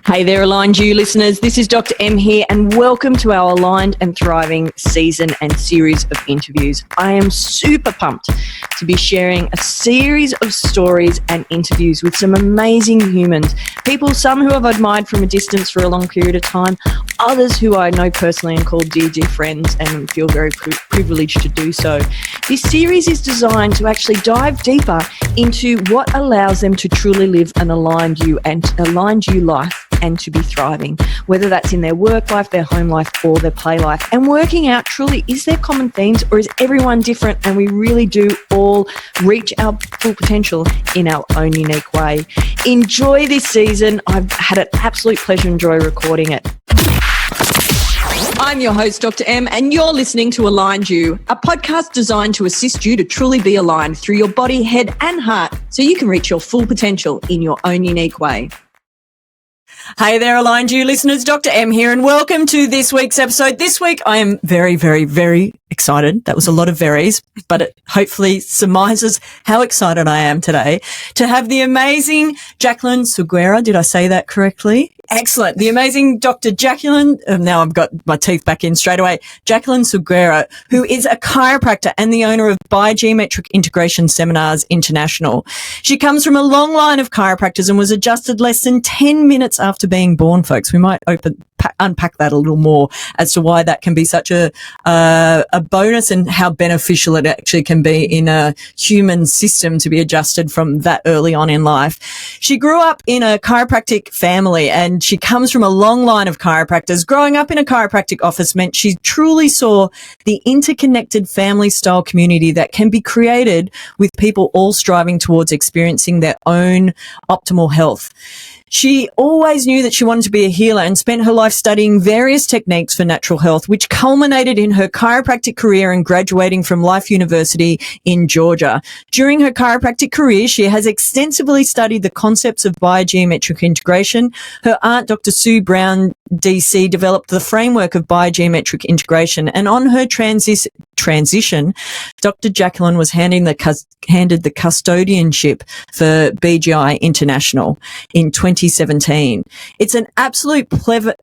Hey there, Aligned You listeners. This is Dr. M here, and welcome to our Aligned and Thriving season and series of interviews. I am super pumped to be sharing a series of stories and interviews with some amazing humans. People, some who I've admired from a distance for a long period of time, others who I know personally and call dear friends and feel very privileged to do so. This series is designed to actually dive deeper into what allows them to truly live an aligned you life and to be thriving, whether that's in their work life, their home life, or their play life. And working out truly, is there common themes or is everyone different and we really do all reach our full potential in our own unique way? Enjoy this season. I've had an absolute pleasure and joy recording it. I'm your host, Dr. M, and you're listening to Aligned You, a podcast designed to assist you to truly be aligned through your body, head, and heart so you can reach your full potential in your own unique way. Hey there, Aligned You listeners, Dr. M here, and welcome to this week's episode. This week, I am very, very, very excited. That was a lot of verys, but it hopefully surmises how excited I am today to have the amazing Jacqueline Segura. Did I say that correctly? Excellent. The amazing Dr. Jacqueline, now I've got my teeth back in straight away, Jacqueline Segura, who is a chiropractor and the owner of Biogeometric Integration Seminars International. She comes from a long line of chiropractors and was adjusted less than 10 minutes after being born, folks. We might unpack that a little more as to why that can be such a bonus and how beneficial it actually can be in a human system to be adjusted from that early on in life. She grew up in a chiropractic family and she comes from a long line of chiropractors. Growing up in a chiropractic office meant she truly saw the interconnected family style community that can be created with people all striving towards experiencing their own optimal health. She always knew that she wanted to be a healer and spent her life studying various techniques for natural health, which culminated in her chiropractic career and graduating from Life University in Georgia. During her chiropractic career, she has extensively studied the concepts of biogeometric integration. Her aunt, Dr. Sue Brown, DC, developed the framework of biogeometric integration, and on her transition, Dr. Jacqueline was handed the custodianship for BGI International in 2017. It's an absolute pleasure.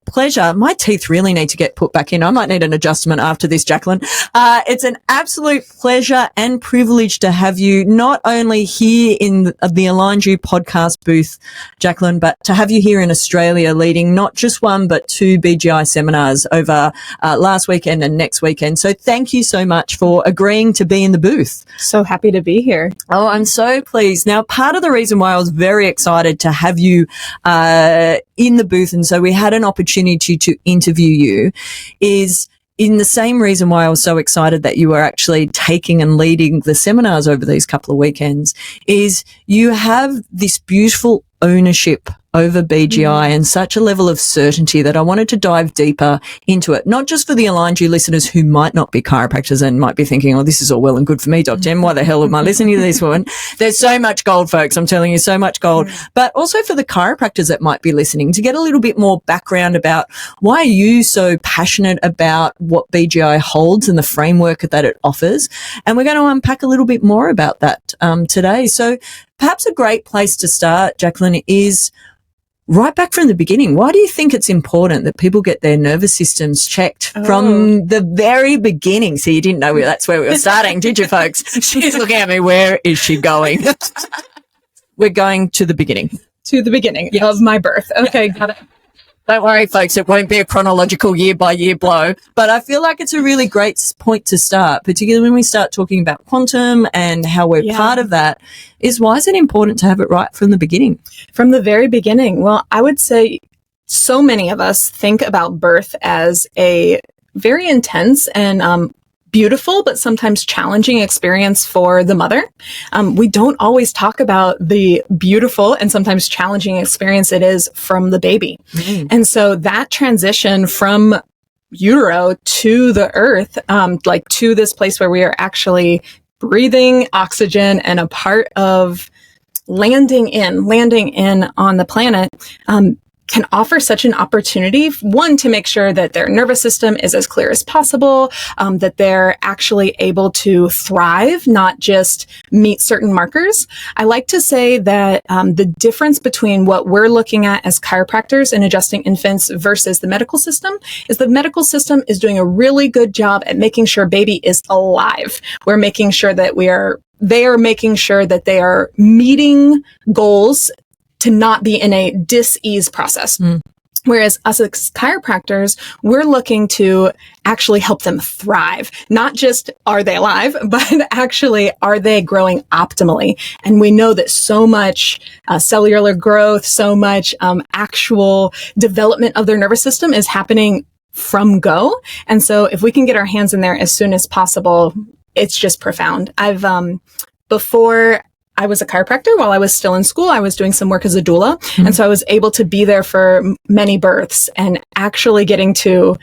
My teeth really need to get put back in. I might need an adjustment after this, Jacqueline. It's an absolute pleasure and privilege to have you not only here in the Aligned You podcast booth, Jacqueline, but to have you here in Australia leading not just one, but two BGI seminars over last weekend and next weekend. So thank you so much for agreeing to be in the booth. So happy to be here. Oh, I'm so pleased. Now, part of the reason why I was very excited to have you in the booth, and so we had an opportunity to interview you, is in the same reason why I was so excited that you were actually taking and leading the seminars over these couple of weekends, is you have this beautiful ownership over BGI and such a level of certainty that I wanted to dive deeper into it, not just for the Aligned You listeners who might not be chiropractors and might be thinking, oh, this is all well and good for me, Dr. M. Why the hell am I listening to this woman? There's so much gold, folks. I'm telling you, so much gold. But also for the chiropractors that might be listening to get a little bit more background about why are you so passionate about what BGI holds and the framework that it offers. And we're going to unpack a little bit more about that today. So perhaps a great place to start, Jacqueline, is right back from the beginning. Why do you think it's important that people get their nervous systems checked from the very beginning? So you didn't know that's where we were starting, did you, folks? She's looking at me. Where is she going? We're going to the beginning. To the beginning of my birth. Okay, got it. Don't worry, folks. It won't be a chronological year-by-year blow. But I feel like it's a really great point to start, particularly when we start talking about quantum and how we're part of that, is why is it important to have it right from the beginning? From the very beginning. Well, I would say so many of us think about birth as a very intense and beautiful, but sometimes challenging experience for the mother. We don't always talk about the beautiful and sometimes challenging experience it is from the baby. And so that transition from utero to the earth, like to this place where we are actually breathing oxygen and a part of landing in on the planet, can offer such an opportunity, one, to make sure that their nervous system is as clear as possible, that they're actually able to thrive, not just meet certain markers. I like to say that the difference between what we're looking at as chiropractors in adjusting infants versus the medical system is the medical system is doing a really good job at making sure baby is alive. We're making sure that they are making sure that they are meeting goals to not be in a dis-ease process. Whereas us as chiropractors, we're looking to actually help them thrive. Not just are they alive, but actually are they growing optimally? And we know that so much cellular growth, so much actual development of their nervous system is happening from go. And so if we can get our hands in there as soon as possible, it's just profound. Before I was a chiropractor, while I was still in school, I was doing some work as a doula. And so I was able to be there for many births and actually getting to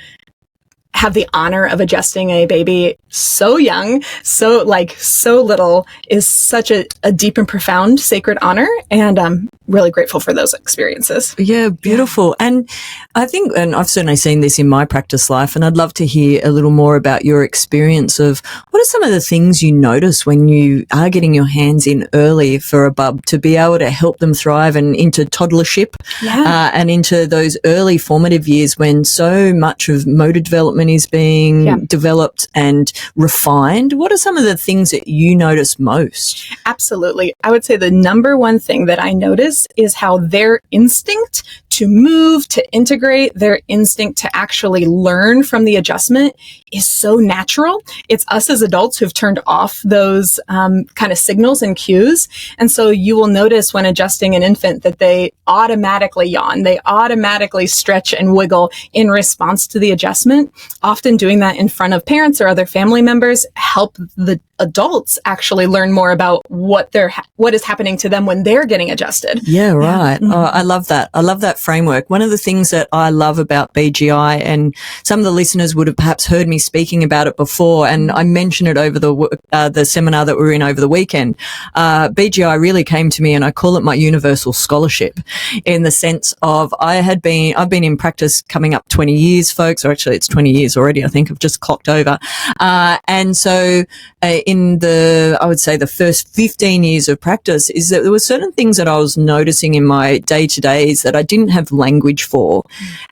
have the honor of adjusting a baby so young, so little is such a deep and profound sacred honor. And I'm really grateful for those experiences. Yeah, beautiful. Yeah. And I think, and I've certainly seen this in my practice life, and I'd love to hear a little more about your experience of what are some of the things you notice when you are getting your hands in early for a bub to be able to help them thrive and into toddlership and into those early formative years when so much of motor development is being developed and refined. What are some of the things that you notice most? Absolutely. I would say the number one thing that I notice is how their instinct to move, to integrate, their instinct to actually learn from the adjustment is so natural. It's us as adults who've turned off those kind of signals and cues. And so you will notice when adjusting an infant that they automatically yawn. They automatically stretch and wiggle in response to the adjustment. Often doing that in front of parents or other family members help the adults actually learn more about what is happening to them when they're getting adjusted. Yeah, right. Yeah. Oh, I love that. I love that framework. One of the things that I love about BGI, and some of the listeners would have perhaps heard me speaking about it before, and I mentioned it over the seminar that we were in over the weekend. BGI really came to me, and I call it my universal scholarship, in the sense of I've been in practice coming up 20 years, folks, or actually it's 20 years already. I think I've just clocked over. And so I would say the first 15 years of practice is that there were certain things that I was noticing in my day-to-days that I didn't have language for.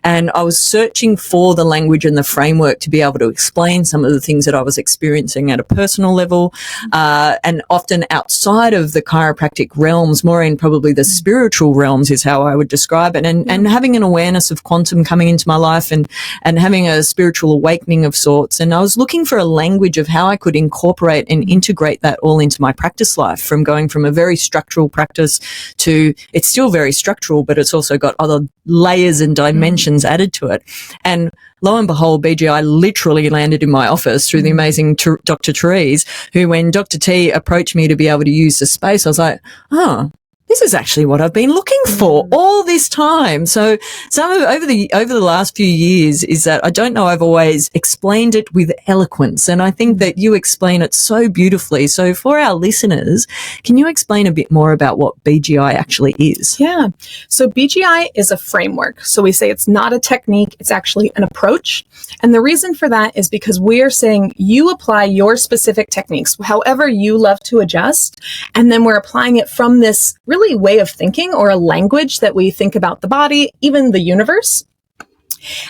And I was searching for the language and the framework to be able to explain some of the things that I was experiencing at a personal level, and often outside of the chiropractic realms, more in probably the spiritual realms is how I would describe it. And having an awareness of quantum coming into my life and having a spiritual awakening of sorts. And I was looking for a language of how I could incorporate and integrate that all into my practice life, from going from a very structural practice to it's still very structural, but it's also got other layers and dimensions added to it. And lo and behold, BGI literally landed in my office through the amazing Dr. Therese, who, when Dr. T approached me to be able to use the space, I was like, oh, this is actually what I've been looking for all this time. So over the last few years is that I don't know, I've always explained it with eloquence, and I think that you explain it so beautifully. So for our listeners, can you explain a bit more about what BGI actually is? Yeah. So BGI is a framework. So we say it's not a technique, it's actually an approach. And the reason for that is because we are saying you apply your specific techniques, however you love to adjust, and then we're applying it from this really way of thinking or a language that we think about the body, even the universe.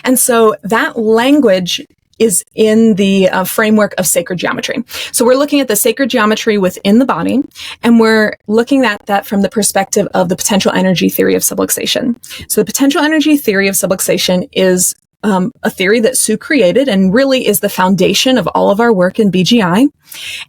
And so that language is in the framework of sacred geometry. So we're looking at the sacred geometry within the body, and we're looking at that from the perspective of the potential energy theory of subluxation. So the potential energy theory of subluxation is a theory that Sue created and really is the foundation of all of our work in BGI.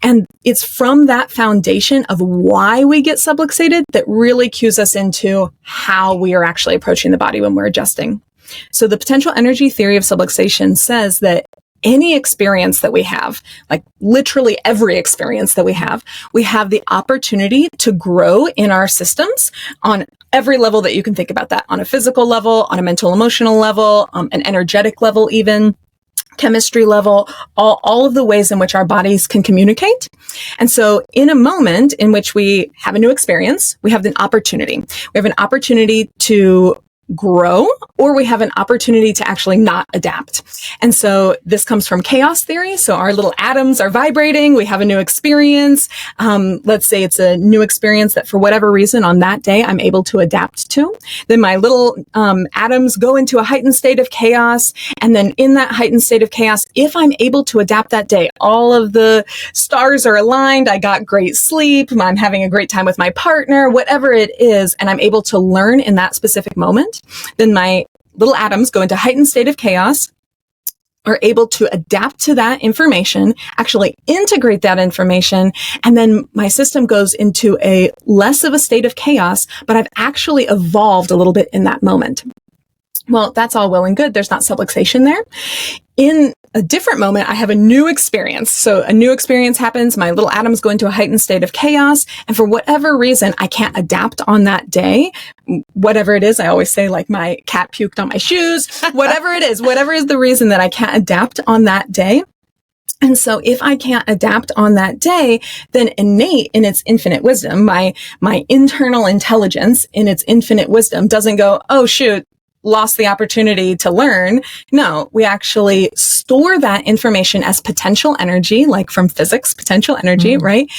And it's from that foundation of why we get subluxated that really cues us into how we are actually approaching the body when we're adjusting. So the potential energy theory of subluxation says that any experience that we have, like literally every experience that we have the opportunity to grow in our systems on every level that you can think about that, on a physical level, on a mental, emotional level, an energetic level, even chemistry level, all of the ways in which our bodies can communicate. And so in a moment in which we have a new experience, we have an opportunity. We have an opportunity to grow or we have an opportunity to actually not adapt. And so this comes from chaos theory. So our little atoms are vibrating. We have a new experience. Let's say it's a new experience that for whatever reason on that day, I'm able to adapt to. Then my little atoms go into a heightened state of chaos. And then in that heightened state of chaos, if I'm able to adapt that day, all of the stars are aligned. I got great sleep. I'm having a great time with my partner, whatever it is. And I'm able to learn in that specific moment. Then my little atoms go into heightened state of chaos, are able to adapt to that information, actually integrate that information, and then my system goes into a less of a state of chaos, but I've actually evolved a little bit in that moment. Well, that's all well and good. There's not subluxation there. In a different moment, I have a new experience. So a new experience happens. My little atoms go into a heightened state of chaos. And for whatever reason, I can't adapt on that day. Whatever it is, I always say like my cat puked on my shoes, whatever it is, whatever is the reason that I can't adapt on that day. And so if I can't adapt on that day, then innate in its infinite wisdom, my internal intelligence in its infinite wisdom doesn't go, oh, shoot, lost the opportunity to learn. No, we actually store that information as potential energy, like from physics, potential energy, right?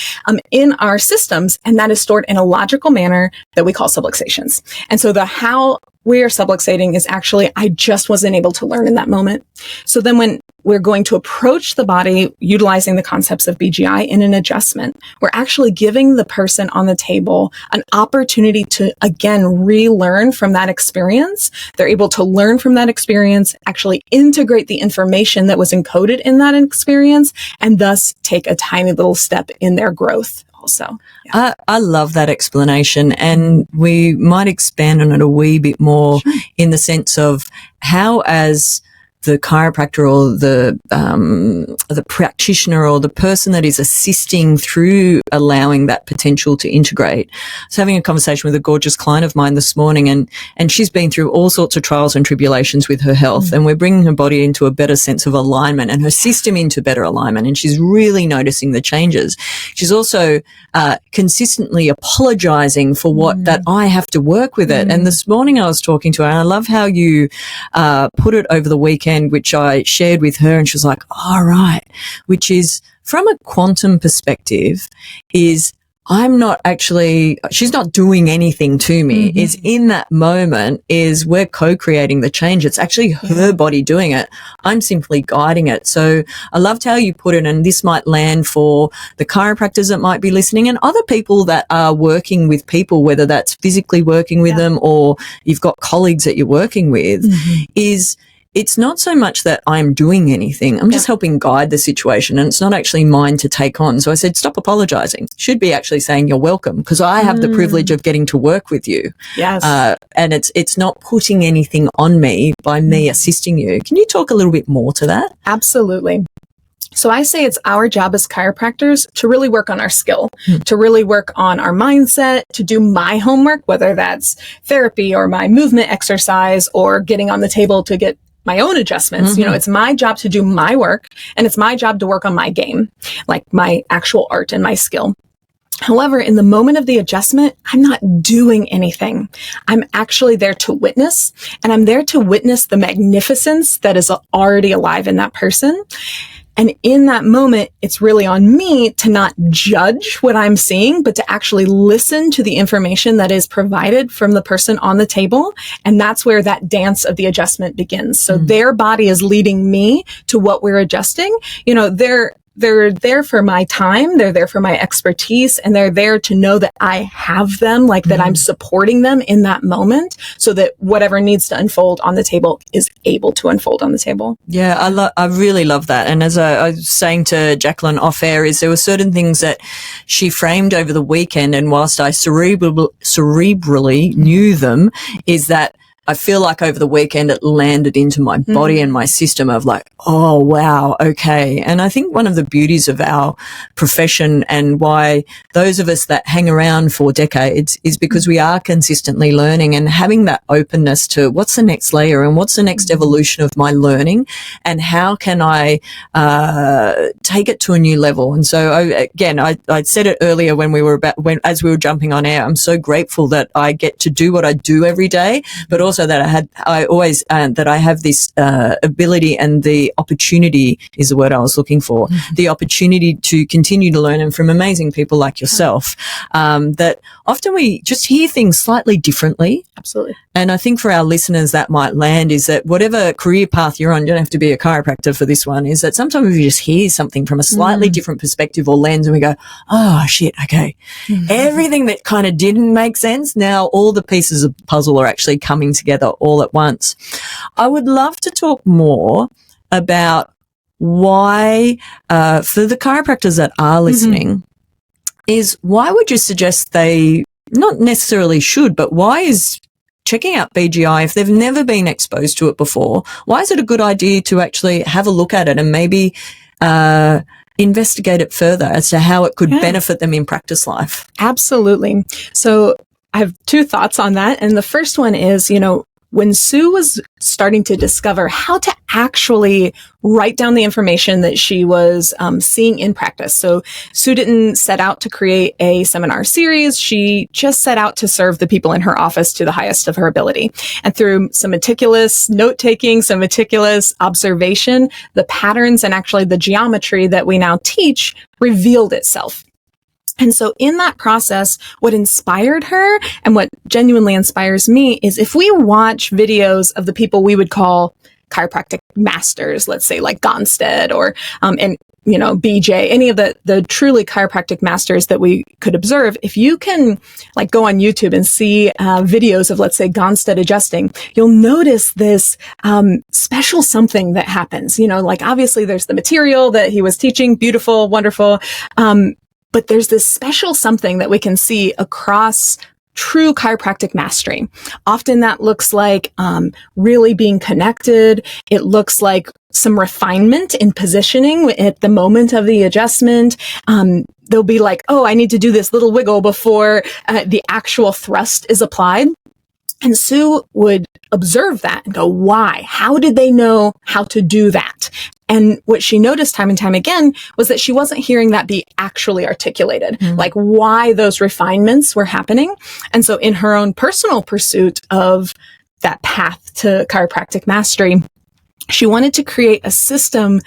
In our systems. And that is stored in a logical manner that we call subluxations. And so the how we are subluxating is actually, I just wasn't able to learn in that moment. So then when we're going to approach the body utilizing the concepts of BGI in an adjustment, we're actually giving the person on the table an opportunity to, again, relearn from that experience. They're able to learn from that experience, actually integrate the information that was encoded in that experience, and thus take a tiny little step in their growth. Also, yeah. I love that explanation, and we might expand on it a wee bit more in the sense of how, as the chiropractor or the practitioner or the person that is assisting through allowing that potential to integrate. I was having a conversation with a gorgeous client of mine this morning, and she's been through all sorts of trials and tribulations with her health, and we're bringing her body into a better sense of alignment and her system into better alignment, and she's really noticing the changes. She's also consistently apologizing for what that I have to work with it. And this morning I was talking to her, and I love how you put it over the weekend, which I shared with her, and she was like, all right, which is from a quantum perspective is she's not doing anything to me. Is in that moment is we're co-creating the change. It's actually her body doing it. I'm simply guiding it. So I loved how you put it, and this might land for the chiropractors that might be listening and other people that are working with people, whether that's physically working with them or you've got colleagues that you're working with, is it's not so much that I'm doing anything. I'm just helping guide the situation, and it's not actually mine to take on. So I said, stop apologizing. Should be actually saying you're welcome, because I have the privilege of getting to work with you. Yes. And it's not putting anything on me by me assisting you. Can you talk a little bit more to that? Absolutely. So I say it's our job as chiropractors to really work on our skill, to really work on our mindset, to do my homework, whether that's therapy or my movement exercise or getting on the table to get my own adjustments. You know, it's my job to do my work, and it's my job to work on my game, like my actual art and my skill. However, in the moment of the adjustment, I'm not doing anything. I'm actually there to witness, and I'm there to witness the magnificence that is already alive in that person. And in that moment, it's really on me to not judge what I'm seeing, but to actually listen to the information that is provided from the person on the table. And that's where that dance of the adjustment begins. So their body is leading me to what we're adjusting. You know, they're there for my time. They're there for my expertise, and they're there to know that I have them, like that I'm supporting them in that moment, so that whatever needs to unfold on the table is able to unfold on the table. Yeah, I really love that. And as I was saying to Jacqueline off air, is there were certain things that she framed over the weekend, and whilst I cerebrally knew them, is that I feel like over the weekend it landed into my body and my system of like, oh, wow, okay. And I think one of the beauties of our profession and why those of us that hang around for decades is because we are consistently learning and having that openness to what's the next layer and what's the next evolution of my learning and how can I take it to a new level. And so I said it earlier as we were jumping on air, I'm so grateful that I get to do what I do every day, but also also that I have this ability and the opportunity is the word I was looking for, the opportunity to continue to learn, and from amazing people like yourself, that often we just hear things slightly differently. Absolutely. And I think for our listeners that might land is that whatever career path you're on, you don't have to be a chiropractor for this one, is that sometimes we just hear something from a slightly different perspective or lens and we go, oh shit, okay. Everything that kind of didn't make sense, now all the pieces of the puzzle are actually coming together all at once. I would love to talk more about why, for the chiropractors that are listening, is why would you suggest they not necessarily should, but why is checking out BGI, if they've never been exposed to it before, why is it a good idea to actually have a look at it and maybe investigate it further as to how it could benefit them in practice life? Absolutely. So I have two thoughts on that. And the first one is, when Sue was starting to discover how to actually write down the information that she was seeing in practice. So Sue didn't set out to create a seminar series. She just set out to serve the people in her office to the highest of her ability. And through some meticulous note-taking, some meticulous observation, the patterns and actually the geometry that we now teach revealed itself. And so in that process, what inspired her and what genuinely inspires me is if we watch videos of the people we would call chiropractic masters, let's say like Gonstead or, BJ, any of the truly chiropractic masters that we could observe, if you can like go on YouTube and see videos of, let's say, Gonstead adjusting, you'll notice this special something that happens. Like obviously there's the material that he was teaching, beautiful, wonderful. But there's this special something that we can see across true chiropractic mastery. Often that looks like really being connected. It looks like some refinement in positioning at the moment of the adjustment. They'll be like, oh, I need to do this little wiggle before the actual thrust is applied. And Sue would observe that and go, why? How did they know how to do that? And what she noticed time and time again was that she wasn't hearing that be actually articulated, like why those refinements were happening. And so in her own personal pursuit of that path to chiropractic mastery, she wanted to create a system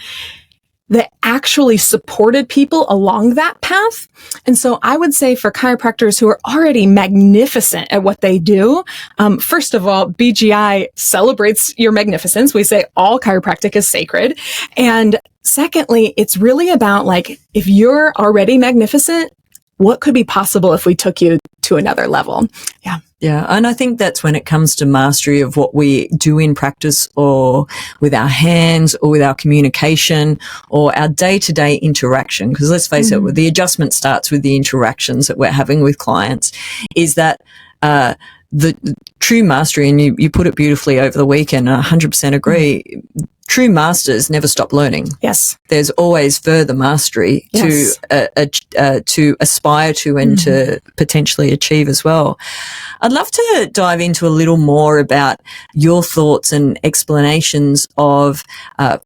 that actually supported people along that path. And so I would say for chiropractors who are already magnificent at what they do, first of all, BGI celebrates your magnificence. We say all chiropractic is sacred. And secondly, it's really about like, if you're already magnificent, what could be possible if we took you to another level? Yeah. Yeah. And I think that's when it comes to mastery of what we do in practice or with our hands or with our communication or our day-to-day interaction. Because let's face it, the adjustment starts with the interactions that we're having with clients, is that the true mastery, and you put it beautifully over the weekend, and I 100% agree, true masters never stop learning. Yes. There's always further mastery to aspire to and to potentially achieve as well. I'd love to dive into a little more about your thoughts and explanations of,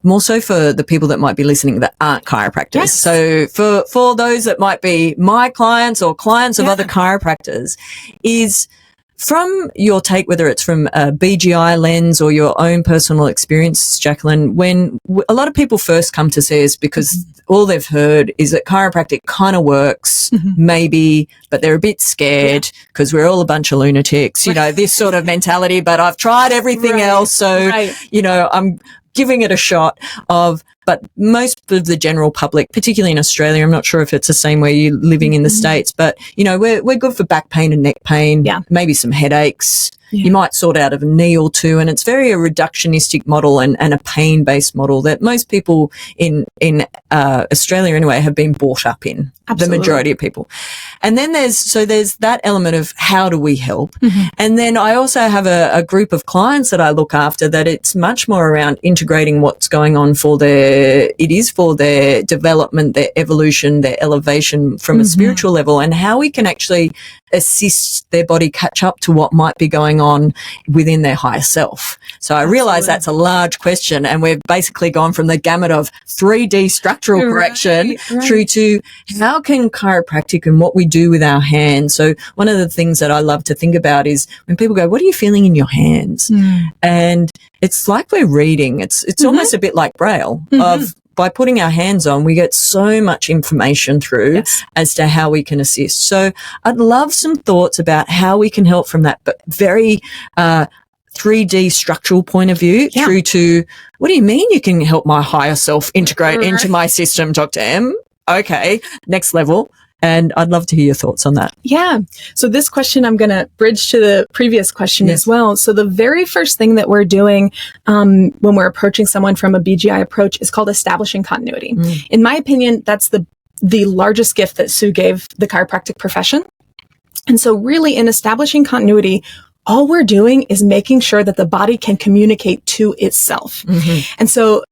more so for the people that might be listening that aren't chiropractors. Yes. So for those that might be my clients or clients of other chiropractors, is from your take, whether it's from a BGI lens or your own personal experience, Jacqueline, when a lot of people first come to see us because all they've heard is that chiropractic kind of works, maybe, but they're a bit scared because we're all a bunch of lunatics, this sort of mentality, but I've tried everything else. So, I'm giving it a shot but most of the general public, particularly in Australia, I'm not sure if it's the same way you're living in the States, but, we're good for back pain and neck pain, maybe some headaches. Yeah. You might sort out of a knee or two, and it's very a reductionistic model and a pain-based model that most people in Australia anyway have been brought up in. Absolutely. The majority of people. And then there's that element of how do we help? And then I also have a group of clients that I look after that it's much more around integrating what's going on for their development, their evolution, their elevation from a spiritual level, and how we can actually assist their body catch up to what might be going going on within their higher self? So I realize that's a large question, and we've basically gone from the gamut of 3D structural correction through to how can chiropractic and what we do with our hands. So one of the things that I love to think about is when people go, what are you feeling in your hands? And it's like we're reading. It's almost a bit like Braille of, by putting our hands on, we get so much information through as to how we can assist. So I'd love some thoughts about how we can help from that, but very 3D structural point of view through to, what do you mean you can help my higher self integrate into my system, Dr. M? Okay, next level. And I'd love to hear your thoughts on that. Yeah. So this question, I'm going to bridge to the previous question as well. So the very first thing that we're doing when we're approaching someone from a BGI approach is called establishing continuity. In my opinion, that's the largest gift that Sue gave the chiropractic profession. And so really in establishing continuity, all we're doing is making sure that the body can communicate to itself. And so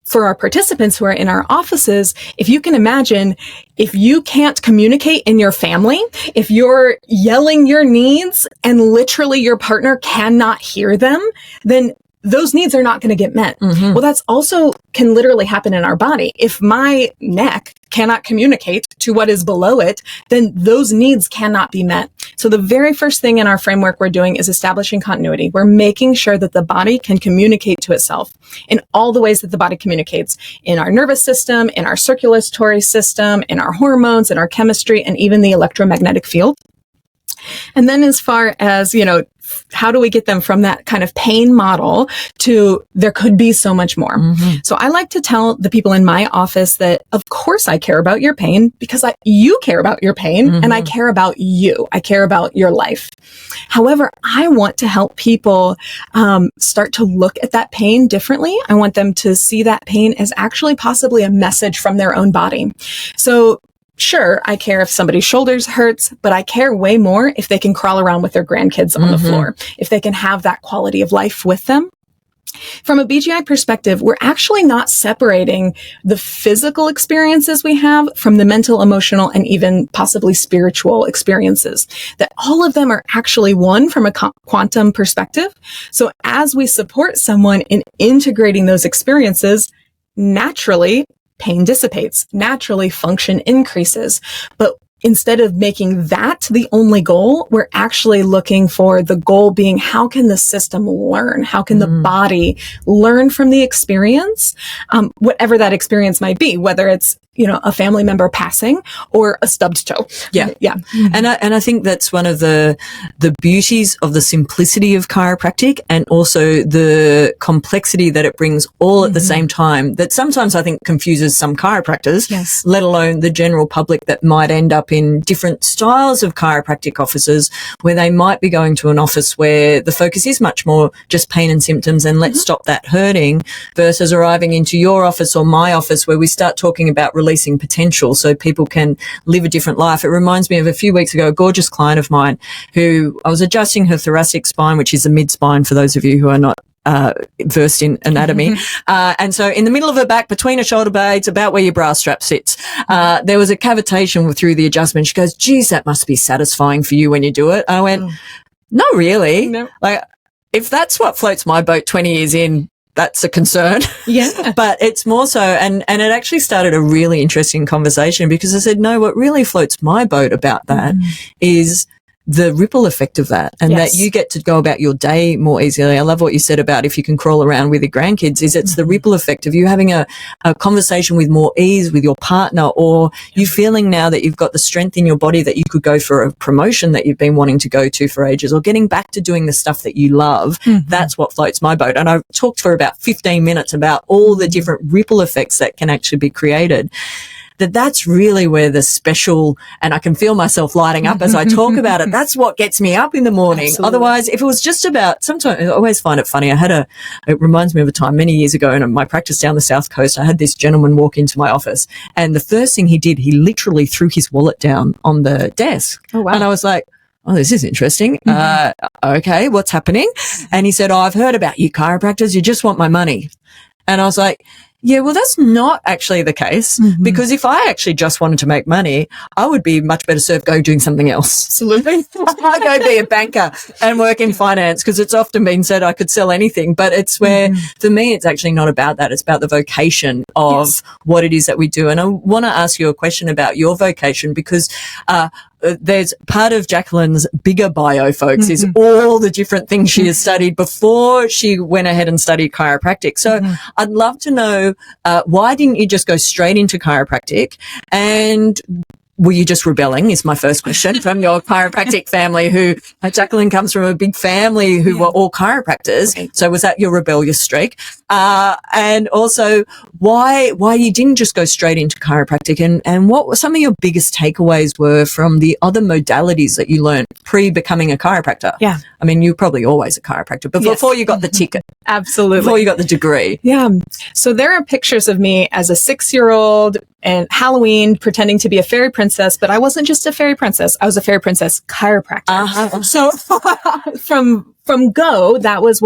for our participants who are in our offices, if you can imagine, if you can't communicate in your family, if you're yelling your needs and literally your partner cannot hear them, then those needs are not going to get met. Well, that's also can literally happen in our body. If my neck cannot communicate to what is below it, then those needs cannot be met. So the very first thing in our framework we're doing is establishing continuity. We're making sure that the body can communicate to itself in all the ways that the body communicates, in our nervous system, in our circulatory system, in our hormones, in our chemistry, and even the electromagnetic field. And then as far as, how do we get them from that kind of pain model to there could be so much more? So I like to tell the people in my office that, of course, I care about your pain because you care about your pain and I care about you. I care about your life. However, I want to help people start to look at that pain differently. I want them to see that pain as actually possibly a message from their own body. So sure, I care if somebody's shoulders hurts, but I care way more if they can crawl around with their grandkids on the floor, if they can have that quality of life with them. From a BGI perspective, we're actually not separating the physical experiences we have from the mental, emotional, and even possibly spiritual experiences. That all of them are actually one from a quantum perspective. So as we support someone in integrating those experiences, naturally, pain dissipates. Naturally, function increases. But instead of making that the only goal, we're actually looking for the goal being, how can the system learn? How can the body learn from the experience? Whatever that experience might be, whether it's, a family member passing or a stubbed toe. Yeah. And I think that's one of the beauties of the simplicity of chiropractic, and also the complexity that it brings all at the same time, that sometimes I think confuses some chiropractors, let alone the general public that might end up in different styles of chiropractic offices, where they might be going to an office where the focus is much more just pain and symptoms and let's stop that hurting, versus arriving into your office or my office where we start talking about releasing potential so people can live a different life. It reminds me of a few weeks ago, a gorgeous client of mine who I was adjusting her thoracic spine, which is the mid spine for those of you who are not versed in anatomy. And so in the middle of her back, between her shoulder blades, about where your bra strap sits, there was a cavitation through the adjustment. She goes, geez, that must be satisfying for you when you do it. I went, no, really. No. Like, if that's what floats my boat 20 years in, that's a concern. Yeah. But it's more so, and it actually started a really interesting conversation, because I said, no, what really floats my boat about that is the ripple effect of that, and that you get to go about your day more easily. I love what you said about if you can crawl around with your grandkids, is it's the ripple effect of you having a conversation with more ease with your partner, or you feeling now that you've got the strength in your body that you could go for a promotion that you've been wanting to go to for ages, or getting back to doing the stuff that you love. That's what floats my boat. And I talked for about 15 minutes about all the different ripple effects that can actually be created. That's really where the special, and I can feel myself lighting up as I talk about it. That's what gets me up in the morning. Absolutely. Otherwise, if it was just about, sometimes I always find it funny. It reminds me of a time many years ago in my practice down the South Coast. I had this gentleman walk into my office, and the first thing he did, he literally threw his wallet down on the desk. Oh, wow. And I was like, oh, this is interesting. Okay, what's happening? And he said, oh, I've heard about you chiropractors. You just want my money. And I was like, Yeah, well, that's not actually the case, because if I actually just wanted to make money, I would be much better served go doing something else. Absolutely. I go be a banker and work in finance, because it's often been said I could sell anything, but it's where for me, it's actually not about that. It's about the vocation of what it is that we do. And I want to ask you a question about your vocation, because there's part of Jacqueline's bigger bio, folks, is all the different things she has studied before she went ahead and studied chiropractic. So I'd love to know, why didn't you just go straight into chiropractic? And were you just rebelling, is my first question, from your chiropractic family, who Jacqueline comes from a big family who were all chiropractors. Right. So was that your rebellious streak? And also why you didn't just go straight into chiropractic, and what were some of your biggest takeaways were from the other modalities that you learned pre-becoming a chiropractor? Yeah. I mean, you're probably always a chiropractor, but before you got the ticket. Absolutely. Before you got the degree. Yeah. So there are pictures of me as a 6-year-old and Halloween pretending to be a fairy princess, but I wasn't just a fairy princess. I was a fairy princess chiropractor. So from go, that was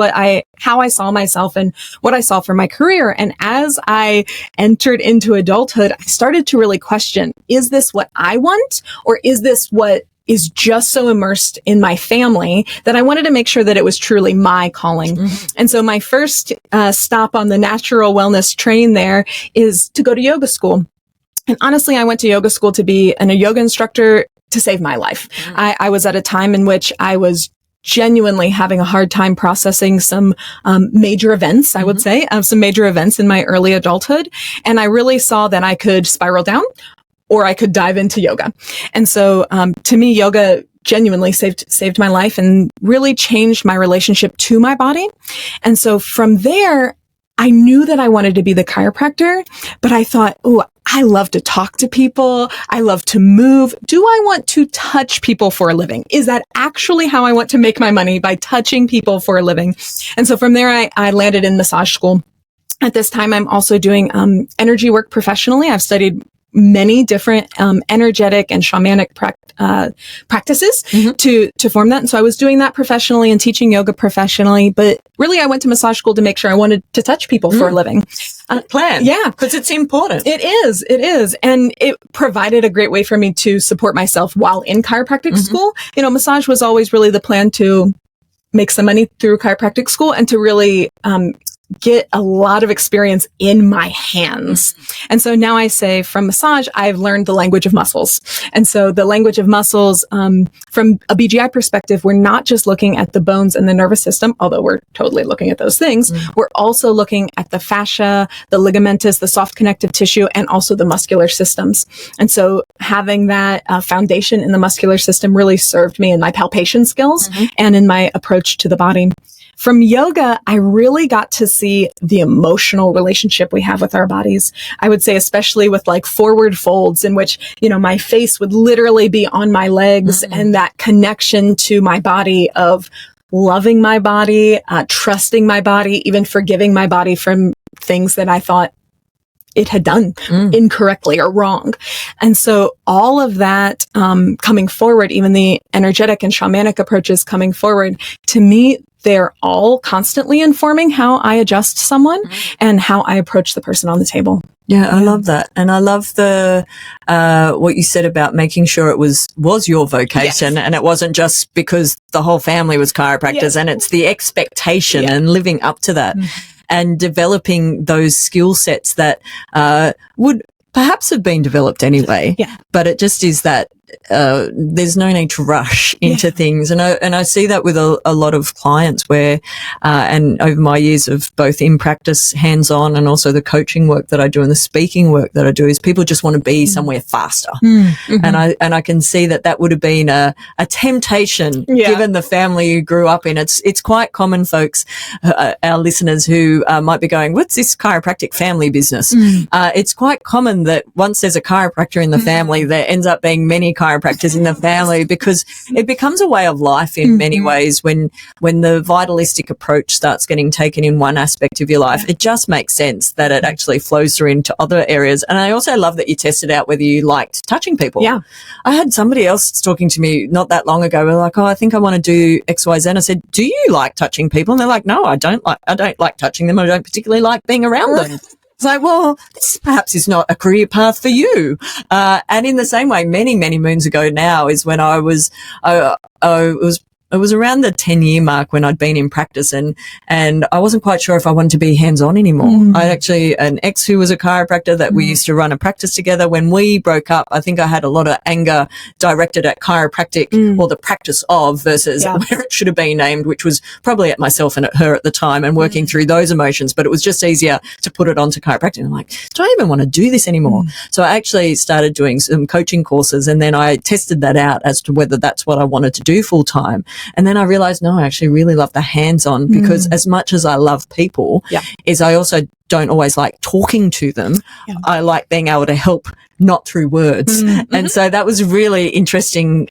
how I saw myself and what I saw for my career. And as I entered into adulthood, I started to really question, is this what I want, or is this what is just so immersed in my family that I wanted to make sure that it was truly my calling. And so my first stop on the natural wellness train there is to go to yoga school. And honestly, I went to yoga school to be a yoga instructor to save my life. I was at a time in which I was genuinely having a hard time processing some major events, I would say, some major events in my early adulthood. And I really saw that I could spiral down, or I could dive into yoga. And so to me, yoga genuinely saved my life and really changed my relationship to my body. And so from there, I knew that I wanted to be the chiropractor, but I thought, oh, I love to talk to people. I love to move. Do I want to touch people for a living? Is that actually how I want to make my money, by touching people for a living? And so from there, I landed in massage school. At this time, I'm also doing energy work professionally. I've studied many different energetic and shamanic practices to form that. And so I was doing that professionally and teaching yoga professionally. But really, I went to massage school to make sure I wanted to touch people for a living. Plan. Yeah. Because it's important. It is. And it provided a great way for me to support myself while in chiropractic school. You know, massage was always really the plan to make some money through chiropractic school and to really get a lot of experience in my hands. And so now I say, from massage, I've learned the language of muscles. And so the language of muscles, from a BGI perspective, we're not just looking at the bones and the nervous system, although we're totally looking at those things. We're also looking at the fascia, the ligamentous, the soft connective tissue, and also the muscular systems. And so having that foundation in the muscular system really served me in my palpation skills and in my approach to the body. From yoga, I really got to see the emotional relationship we have with our bodies. I would say, especially with like forward folds, in which, you know, my face would literally be on my legs, and that connection to my body of loving my body, trusting my body, even forgiving my body from things that I thought it had done incorrectly or wrong. And so all of that coming forward, even the energetic and shamanic approaches coming forward, to me, they're all constantly informing how I adjust someone and how I approach the person on the table. Yeah, I love that. And I love the what you said about making sure it was your vocation, and it wasn't just because the whole family was chiropractors, and it's the expectation and living up to that and developing those skill sets that would perhaps have been developed anyway. But it just is that there's no need to rush into things. And I see that with a lot of clients where, and over my years of both in practice, hands-on, and also the coaching work that I do and the speaking work that I do, is people just want to be somewhere faster. And I can see that would have been a temptation given the family you grew up in. It's quite common, folks, our listeners who might be going, what's this chiropractic family business? It's quite common that once there's a chiropractor in the family, there ends up being many chiropractors in the family, because it becomes a way of life in many ways. When the vitalistic approach starts getting taken in one aspect of your life, it just makes sense that it actually flows through into other areas. And I also love that you tested out whether you liked touching people. I had somebody else talking to me not that long ago. We're like, oh, I think I want to do XYZ. And I said, do you like touching people? And they're like, no, I don't like touching them. I don't particularly like being around them. It's like, well, this perhaps is not a career path for you. And in the same way, many, many moons ago now is when I was it was around the 10-year mark when I'd been in practice and I wasn't quite sure if I wanted to be hands-on anymore. I had actually an ex who was a chiropractor that we used to run a practice together. When we broke up, I think I had a lot of anger directed at chiropractic or the practice of versus where it should have been named, which was probably at myself and at her at the time and working through those emotions. But it was just easier to put it onto chiropractic. I'm like, do I even want to do this anymore? So I actually started doing some coaching courses and then I tested that out as to whether that's what I wanted to do full time. And then I realized, no, I actually really love the hands-on because as much as I love people, is I also don't always like talking to them. I like being able to help, not through words. And so that was a really interesting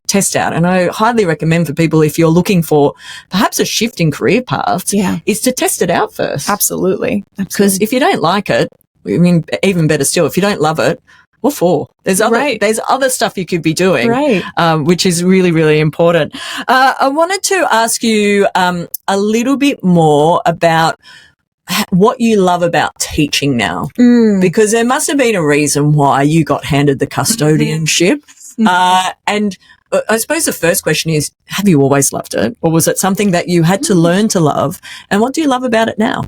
test out. And I highly recommend for people, if you're looking for perhaps a shift in career paths, is to test it out first. Absolutely. Because if you don't like it, I mean, even better still, if you don't love it, what for? There's other stuff you could be doing, which is really, really important. I wanted to ask you a little bit more about what you love about teaching now, because there must have been a reason why you got handed the custodianship. And I suppose the first question is, have you always loved it? Or was it something that you had to learn to love? And what do you love about it now?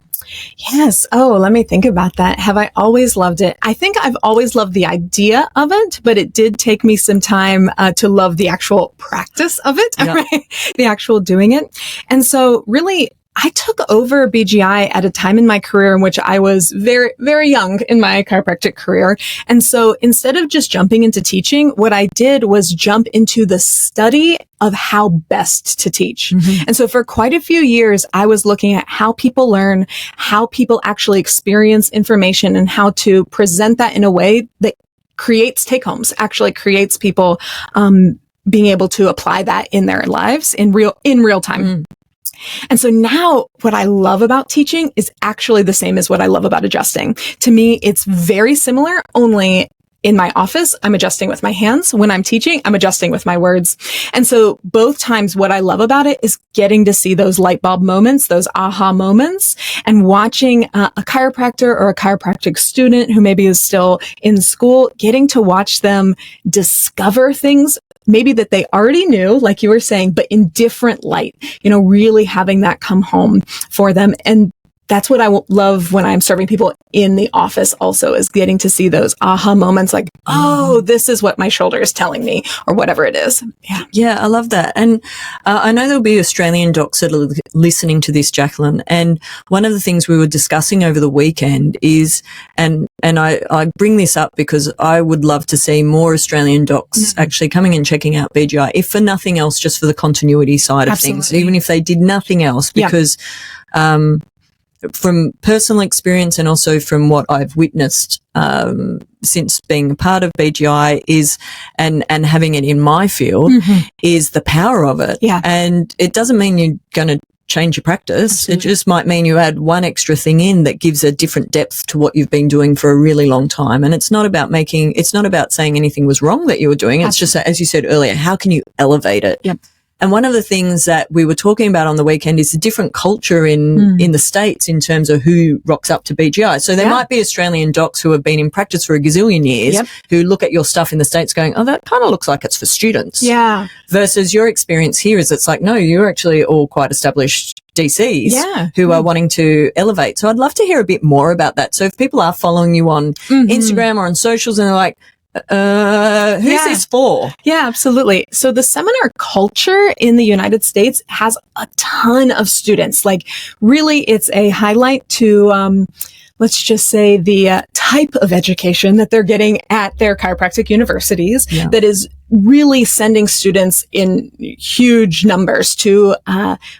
Yes. Oh, let me think about that. Have I always loved it? I think I've always loved the idea of it, but it did take me some time to love the actual practice of it, right? The actual doing it. And so really, I took over BGI at a time in my career in which I was very, very young in my chiropractic career. And so instead of just jumping into teaching, what I did was jump into the study of how best to teach. And so for quite a few years, I was looking at how people learn, how people actually experience information, and how to present that in a way that creates take-homes, actually creates people being able to apply that in their lives in real time. And so now what I love about teaching is actually the same as what I love about adjusting. To me, it's very similar, only in my office, I'm adjusting with my hands. When I'm teaching, I'm adjusting with my words. And so both times what I love about it is getting to see those light bulb moments, those aha moments, and watching a chiropractor or a chiropractic student who maybe is still in school, getting to watch them discover things maybe that they already knew, like you were saying, but in different light, really having that come home for them. And that's what I love when I'm serving people in the office also, is getting to see those aha moments like, oh, this is what my shoulder is telling me, or whatever it is. Yeah, I love that. And I know there'll be Australian docs that are listening to this, Jacqueline. And one of the things we were discussing over the weekend is, and I bring this up because I would love to see more Australian docs actually coming and checking out BGI, if for nothing else, just for the continuity side of things, even if they did nothing else, because from personal experience and also from what I've witnessed since being a part of BGI is, and having it in my field, is the power of it. And it doesn't mean you're going to change your practice. Absolutely. It just might mean you add one extra thing in that gives a different depth to what you've been doing for a really long time. And it's not about saying anything was wrong that you were doing. It's just, as you said earlier, how can you elevate it? And one of the things that we were talking about on the weekend is the different culture in the States in terms of who rocks up to BGI. So there might be Australian docs who have been in practice for a gazillion years who look at your stuff in the States going, oh, that kind of looks like it's for students. Versus your experience here is it's like, no, you're actually all quite established DCs who are wanting to elevate. So I'd love to hear a bit more about that. So if people are following you on Instagram or on socials and they're like, who's this for? Yeah, absolutely. So the seminar culture in the United States has a ton of students. Like, really, it's a highlight to, let's just say, the type of education that they're getting at their chiropractic universities that is really sending students in huge numbers to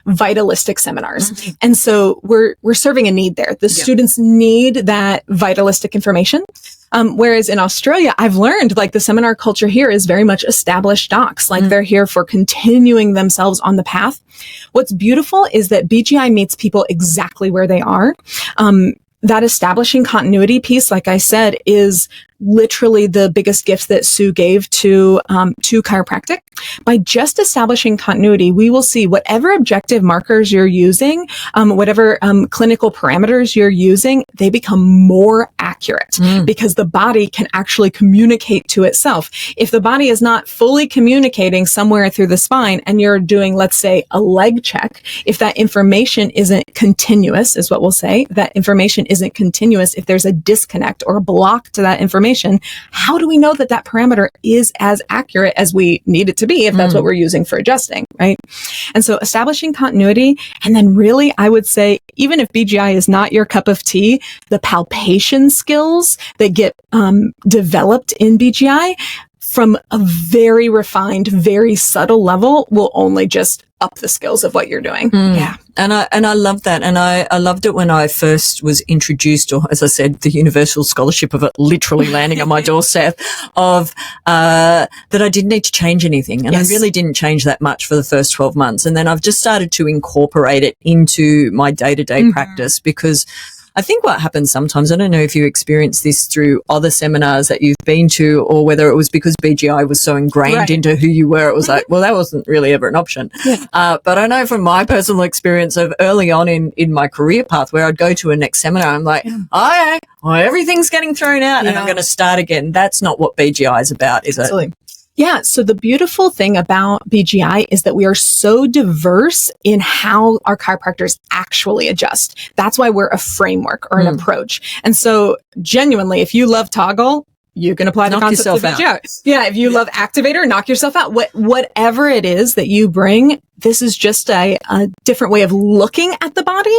vitalistic seminars. And so we're serving a need there. The students need that vitalistic information. Whereas in Australia, I've learned like the seminar culture here is very much established docs. Like they're here for continuing themselves on the path. What's beautiful is that BGI meets people exactly where they are. That establishing continuity piece, like I said, is literally the biggest gift that Sue gave to chiropractic. By just establishing continuity, we will see whatever objective markers you're using, whatever clinical parameters you're using, they become more accurate because the body can actually communicate to itself. If the body is not fully communicating somewhere through the spine and you're doing, let's say, a leg check, if that information isn't continuous, is what we'll say, that information isn't continuous, if there's a disconnect or a block to that information, how do we know that that parameter is as accurate as we need it to be if that's what we're using for adjusting, right? And so establishing continuity, and then really, I would say, even if BGI is not your cup of tea, the palpation skills that get developed in BGI from a very refined, very subtle level will only just up the skills of what you're doing. Yeah. And I love that. And I loved it when I first was introduced, or as I said, the universal scholarship of it literally landing on my doorstep of, that I didn't need to change anything. And I really didn't change that much for the first 12 months. And then I've just started to incorporate it into my day-to-day practice, because I think what happens sometimes, I don't know if you experience this through other seminars that you've been to, or whether it was because BGI was so ingrained into who you were, it was like, well, that wasn't really ever an option. But I know from my personal experience of early on in my career path, where I'd go to a next seminar, I'm like, everything's getting thrown out and I'm going to start again. That's not what BGI is about, is it? Yeah. So the beautiful thing about BGI is that we are so diverse in how our chiropractors actually adjust. That's why we're a framework or an approach. And so genuinely, if you love toggle, you can apply the concept of BGI. Yeah. If you love activator, knock yourself out. Whatever it is that you bring, this is just a different way of looking at the body.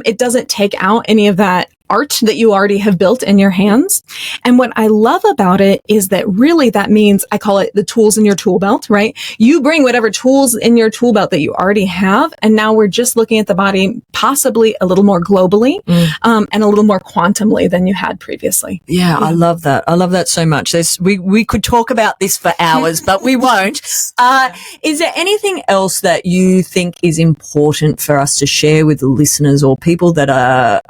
It doesn't take out any of that art that you already have built in your hands. And what I love about it is that really that means, I call it the tools in your tool belt, right? You bring whatever tools in your tool belt that you already have. And now we're just looking at the body possibly a little more globally, and a little more quantumly than you had previously. Yeah. I love that. I love that so much. We could talk about this for hours, but we won't. Is there anything else that you think is important for us to share with the listeners or people that are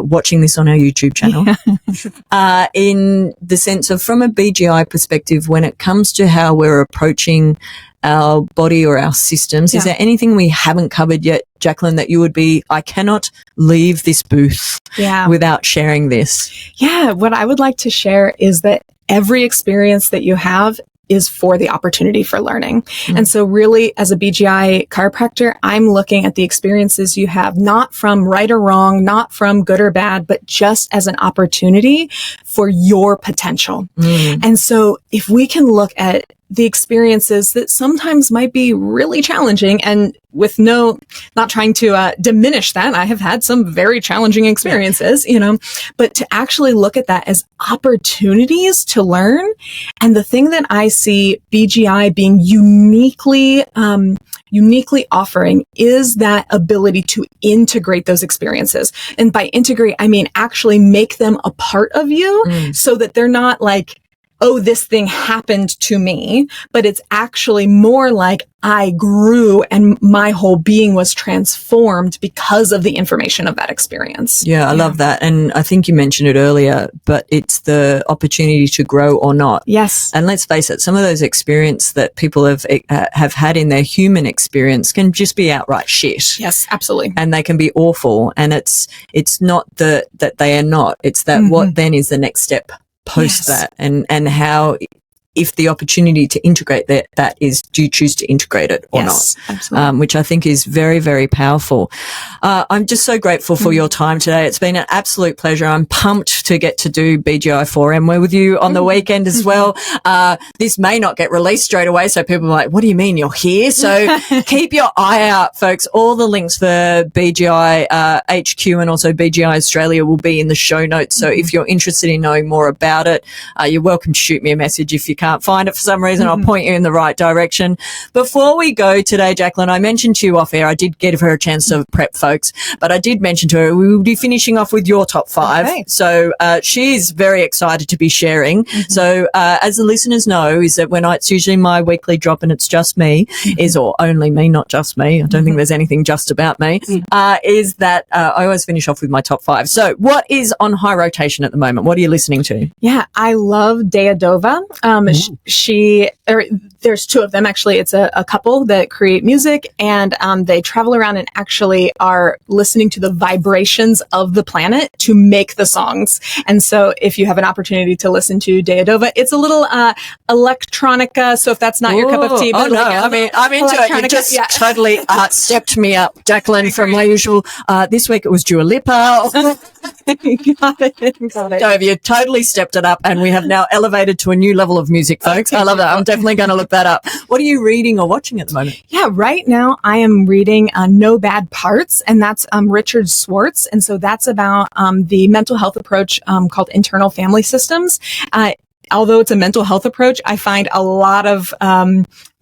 watching this on our YouTube channel, in the sense of, from a BGI perspective, when it comes to how we're approaching our body or our systems, is there anything we haven't covered yet, Jacqueline, that you would be, I cannot leave this booth without sharing this? Yeah. What I would like to share is that every experience that you have is for the opportunity for learning. And so really, as a BGI chiropractor, I'm looking at the experiences you have, not from right or wrong, not from good or bad, but just as an opportunity for your potential. And so if we can look at the experiences that sometimes might be really challenging, and with not trying to diminish that, I have had some very challenging experiences, but to actually look at that as opportunities to learn. And the thing that I see BGI being uniquely offering is that ability to integrate those experiences. And by integrate, I mean actually make them a part of you, so that they're not like, oh, this thing happened to me, but it's actually more like I grew and my whole being was transformed because of the information of that experience. Yeah, I love that. And I think you mentioned it earlier, but it's the opportunity to grow or not. Yes. And let's face it, some of those experiences that people have had in their human experience can just be outright shit. Yes, absolutely. And they can be awful. And it's not that they are not. It's that what then is the next step post that, and how, if the opportunity to integrate that is, do you choose to integrate it or not? Absolutely. Which I think is very, very powerful. I'm just so grateful for your time today. It's been an absolute pleasure. I'm pumped to get to do BGI 4M. We're with you on the weekend as well. This may not get released straight away, so people are like, what do you mean you're here? So keep your eye out, folks. All the links for BGI HQ and also BGI Australia will be in the show notes. So if you're interested in knowing more about it, you're welcome to shoot me a message. If you can't find it for some reason, I'll point you in the right direction. Before we go today, Jacqueline, I mentioned to you off air, I did give her a chance to prep folks, but I did mention to her we will be finishing off with your top 5. Okay. So she's very excited to be sharing. So as the listeners know, is that when it's usually my weekly drop and it's just me, or only me, not just me. I don't think there's anything just about me, is that I always finish off with my top 5. So what is on high rotation at the moment? What are you listening to? Yeah, I love Deodova. There's two of them actually. It's a couple that create music, and they travel around and actually are listening to the vibrations of the planet to make the songs. And so if you have an opportunity to listen to Deodova, it's a little electronica. So if that's not your cup of tea, but I'm into it. You just totally stepped me up, Jacqueline, from my usual. This week it was Dua Lipa. Got it. So you totally stepped it up, and we have now elevated to a new level of music, folks. I love that. I'm definitely going to look that up. What are you reading or watching at the moment? Yeah, right now I am reading No Bad Parts, and that's Richard Swartz. And so that's about the mental health approach called internal family systems. Although it's a mental health approach, I find a lot of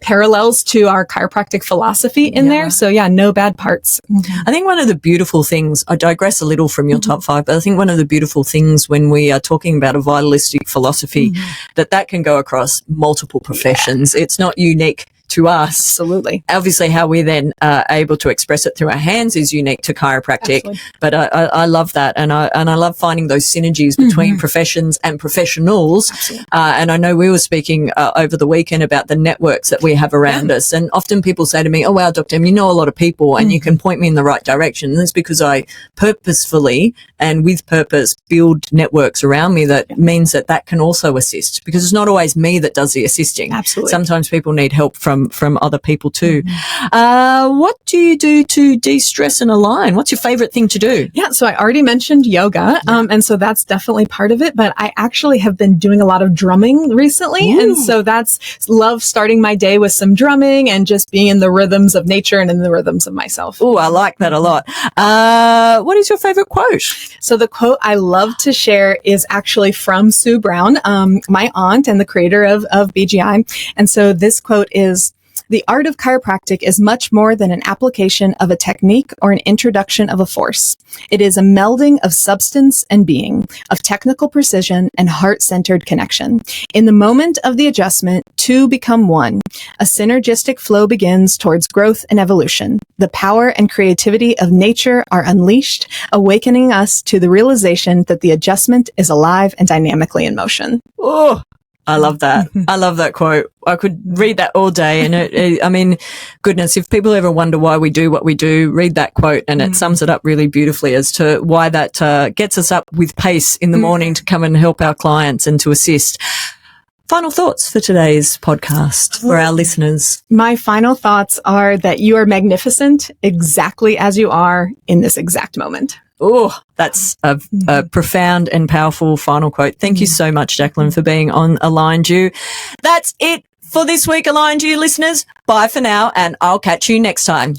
parallels to our chiropractic philosophy in there. So no bad parts. Mm-hmm. I think one of the beautiful things, I digress a little from your top five, but I think one of the beautiful things when we are talking about a vitalistic philosophy, that can go across multiple professions. It's not unique to us. Absolutely. Obviously, how we then are able to express it through our hands is unique to chiropractic. Absolutely. But I love that. And I love finding those synergies between professions and professionals. And I know we were speaking over the weekend about the networks that we have around us. And often people say to me, oh, wow, Dr. M, you know a lot of people and you can point me in the right direction. And that's because I purposefully and with purpose build networks around me that means that can also assist, because it's not always me that does the assisting. Absolutely. Sometimes people need help from other people too. What do you do to de-stress and align? What's your favorite thing to do? Yeah, so I already mentioned yoga, and so that's definitely part of it, but I actually have been doing a lot of drumming recently. Ooh. And so love starting my day with some drumming and just being in the rhythms of nature and in the rhythms of myself. Oh, I like that a lot. What is your favorite quote? So the quote I love to share is actually from Sue Brown, my aunt and the creator of BGI. And so this quote is, "The art of chiropractic is much more than an application of a technique or an introduction of a force. It is a melding of substance and being, of technical precision and heart-centered connection. In the moment of the adjustment, two become one. A synergistic flow begins towards growth and evolution. The power and creativity of nature are unleashed, awakening us to the realization that the adjustment is alive and dynamically in motion." Oh, I love that. I love that quote. I could read that all day. And I mean, goodness, if people ever wonder why we do what we do, read that quote and it sums it up really beautifully as to why that gets us up with pace in the morning to come and help our clients and to assist. Final thoughts for today's podcast for our listeners. My final thoughts are that you are magnificent exactly as you are in this exact moment. Oh, that's a profound and powerful final quote. Thank you so much, Jacqueline, for being on Aligned You. That's it for this week, Aligned You listeners. Bye for now, and I'll catch you next time.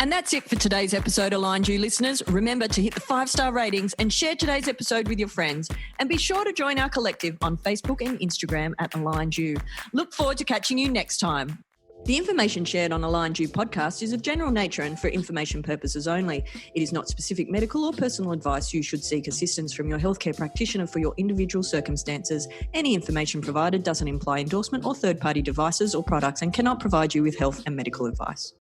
And that's it for today's episode, Aligned You listeners. Remember to hit the 5-star ratings and share today's episode with your friends. And be sure to join our collective on Facebook and Instagram at Aligned You. Look forward to catching you next time. The information shared on Aligned You podcast is of general nature and for information purposes only. It is not specific medical or personal advice. You should seek assistance from your healthcare practitioner for your individual circumstances. Any information provided doesn't imply endorsement or third-party devices or products and cannot provide you with health and medical advice.